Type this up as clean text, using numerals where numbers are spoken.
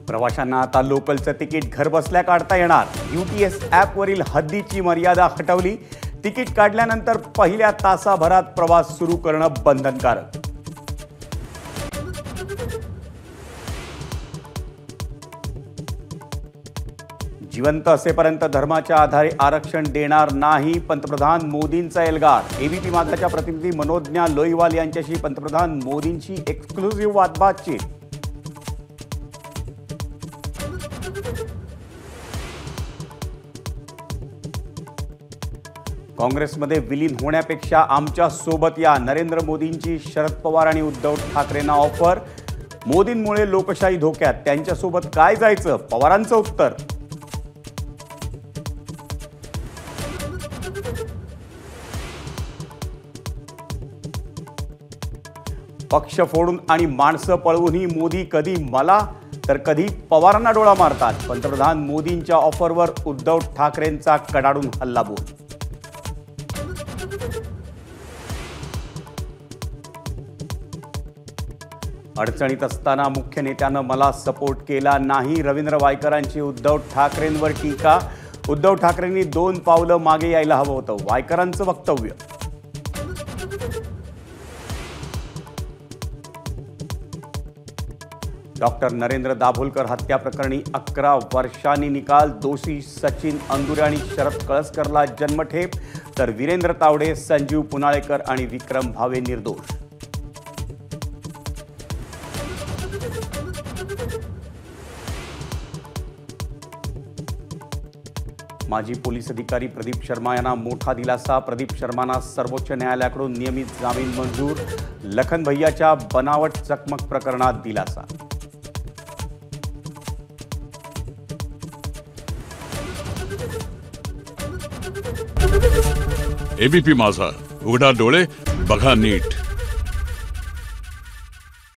प्रवाशांना आता लोकलचं तिकीट घरबसल्या काढता येणार। UTS ॲपवरील हद्दीची मर्यादा हटवली। तिकीट काढल्यानंतर पहिल्या तासाभरात प्रवास सुरू करणं बंधनकारक। जिवंत असेपर्यंत धर्माच्या आधारे आरक्षण देणार नाही, पंतप्रधान मोदींचा एल्गार। एबीपी माझाच्या प्रतिनिधी मनोज्ञा लोईवाल यांच्याशी पंतप्रधान मोदींची एक्सक्लुझिव्ह बातचीत। काँग्रेसमध्ये विलीन होण्यापेक्षा आमच्या सोबत या, नरेंद्र मोदींची शरद पवार आणि उद्धव ठाकरेंना ऑफर। मोदींमुळे लोकशाही धोक्यात, त्यांच्यासोबत काय जायचं, पवारांचं उत्तर। पक्ष फोडून आणि माणसं पळवूनही मोदी कधी मला तर कधी पवारांना डोळा मारतात। पंतप्रधान मोदींच्या ऑफरवर उद्धव ठाकरेंचा कडाडून हल्लाबोल। अडचणीत असताना मुख्य नेत्यानं मला सपोर्ट केला नाही, रवींद्र वायकरांची उद्धव ठाकरेंवर टीका। उद्धव ठाकरेंनी 2 पावलं मागे यायला हवं होतं, वायकरांचं वक्तव्य। डॉक्टर नरेंद्र दाभोलकर हत्या प्रकरणी 11 वर्षांनी निकाल। दोषी सचिन अंदुरे आणि शरद कळसकरला जन्मठेप, तर वीरेंद्र तावडे, संजीव पुनाळेकर आणि विक्रम भावे निर्दोष। माजी पोलीस अधिकारी प्रदीप शर्मा यांना मोठा दिलासा। प्रदीप शर्मांना सर्वोच्च न्यायालयाकडून नियमित जामीन मंजूर। लखन भैयाच्या बनावट चकमक प्रकरणात दिलासा। एबीपी माझा, उघडा डोळे बघा नीट।